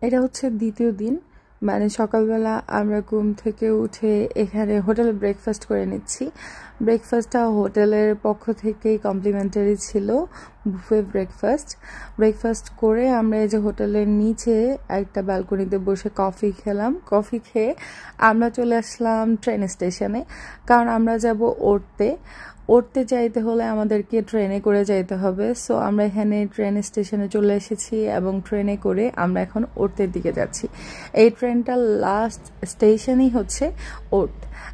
এটা হচ্ছে দ্বিতীয় দিন, মানে সকালবেলা আমরা ঘুম থেকে উঠে এখানে হোটেলে ব্রেকফাস্ট করে নিচ্ছি। ব্রেকফাস্টটা হোটেলের পক্ষ থেকেই কমপ্লিমেন্টারি ছিল, বুফে ব্রেকফাস্ট করে আমরা এই যে হোটেলের নিচে একটা ব্যালকনিতে বসে কফি খেলাম। কফি খেয়ে আমরা চলে আসলাম ট্রেন স্টেশনে, কারণ আমরা যাব উঠতে যাইতে হলে আমাদেরকে ট্রেনে করে যাইতে হবে। সো আমরা এখানে ট্রেন স্টেশনে চলে এসেছি এবং ট্রেনে করে আমরা এখন উঠতের দিকে যাচ্ছি। এই ট্রেনটার লাস্ট স্টেশনই হচ্ছে ওট।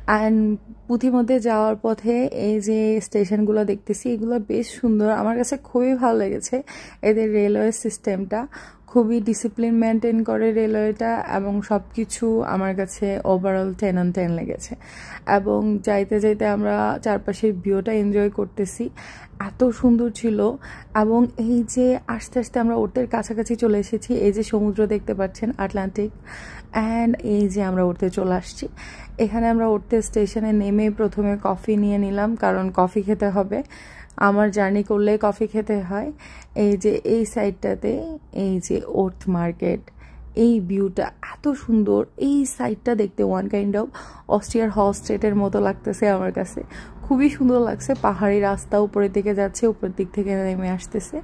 অ্যান্ড পুঁথিমধ্যে যাওয়ার পথে এই যে স্টেশনগুলো দেখতেছি, এগুলো বেশ সুন্দর, আমার কাছে খুবই ভালো লেগেছে। এদের রেলওয়ে সিস্টেমটা খুবই ডিসিপ্লিন মেনটেন করে রেলওয়েটা, এবং সব কিছু আমার কাছে ওভারঅল 10 on 10 লেগেছে। এবং যাইতে যাইতে আমরা চারপাশের ভিউটা এনজয় করতেছি, এত সুন্দর ছিল। এবং এই যে আস্তে আস্তে আমরা ওটের কাছাকাছি চলে এসেছি, এই যে সমুদ্র দেখতে পাচ্ছেন আটলান্টিক, অ্যান্ড এই যে আমরা উঠতে চলে আসছি। এখানে আমরা উঠতে স্টেশনে নেমে প্রথমে কফি নিয়ে নিলাম, কারণ কফি খেতে হবে, আমার জার্নি করলে কফি খেতে হয়। এই যে এই সাইডটাতে এই যে ওট মার্কেট, এই ভিউটা এত সুন্দর। এই সাইডটা দেখতে ওয়ান কাইন্ড অফ অস্ট্রিয়ার হলস্টেটের মতো লাগতেছে আমার কাছে, খুবই সুন্দর লাগছে। পাহাড়ি রাস্তা উপরের দিকে যাচ্ছে, উপরের দিক থেকে নেমে আসতেছে।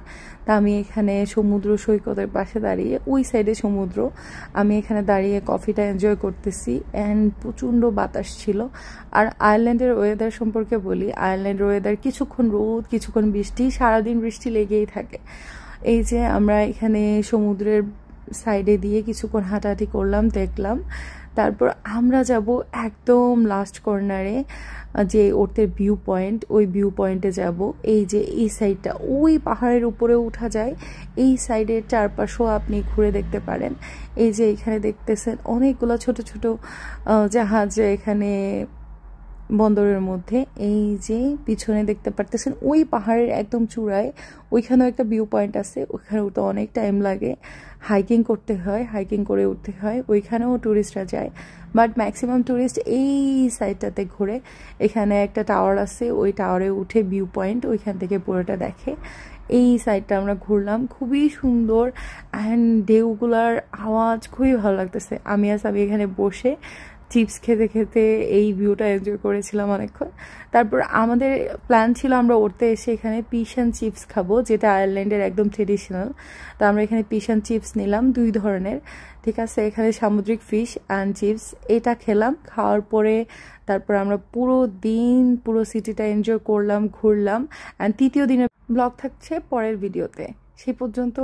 তা আমি এখানে সমুদ্র সৈকতের পাশে দাঁড়িয়ে, ওই সাইডে সমুদ্র, আমি এখানে দাঁড়িয়ে কফিটা এনজয় করতেছি। অ্যান্ড প্রচণ্ড বাতাস ছিল। আর আয়ারল্যান্ডের ওয়েদার সম্পর্কে বলি, আয়ারল্যান্ডের ওয়েদার কিছুক্ষণ রোদ কিছুক্ষণ বৃষ্টি, সারাদিন বৃষ্টি লেগেই থাকে। এই যে আমরা এখানে সমুদ্রের সাইডে দিয়ে কিছুক্ষণ হাঁটাহাঁটি করলাম, দেখলাম। তারপর আমরা যাব একদম লাস্ট কর্নারে, যে ওটের ভিউ পয়েন্ট, ওই ভিউ পয়েন্টে যাব। এই যে এই সাইডটা, ওই পাহাড়ের উপরে উঠা যায়, এই সাইডের চারপাশেও আপনি ঘুরে দেখতে পারেন। এই যে এখানে দেখতেছেন অনেকগুলো ছোট ছোট জাহাজ এখানে বন্দরের মধ্যে। এই যে পিছনে দেখতে পারতেছেন ওই পাহাড়ের একদম চূড়ায় ওইখানেও একটা ভিউ পয়েন্ট আছে, ওইখানে উঠতে অনেক টাইম লাগে, হাইকিং করতে হয়, হাইকিং করে উঠতে হয়। ওইখানেও ট্যুরিস্টরা যায়, বাট ম্যাক্সিমাম ট্যুরিস্ট এই সাইডটাতে ঘুরে। এখানে একটা টাওয়ার আছে, ওই টাওয়ারে উঠে ভিউ পয়েন্ট, ওইখান থেকে পুরোটা দেখে। এই সাইডটা আমরা ঘুরলাম, খুবই সুন্দর। অ্যান্ড ঢেউগুলার আওয়াজ খুবই ভালো লাগতেছে। আমি এখানে বসে চিপস খেতে খেতে এই ভিউটা এনজয় করেছিলাম অনেকক্ষণ। তারপর আমাদের প্ল্যান ছিল আমরা উঠতে এসে এখানে ফিশ অ্যান্ড চিপস খাবো, যেটা আয়ারল্যান্ডের একদম ট্রেডিশনাল। তো আমরা এখানে ফিশ অ্যান্ড চিপস নিলাম 2 ধরনের, ঠিক আছে। এখানে সামুদ্রিক ফিশ অ্যান্ড চিপস এটা খেলাম। খাওয়ার পরে তারপর আমরা পুরো দিন পুরো সিটিটা এনজয় করলাম, ঘুরলাম। অ্যান্ড তৃতীয় দিনের ব্লগ থাকছে পরের ভিডিওতে, সেই পর্যন্ত।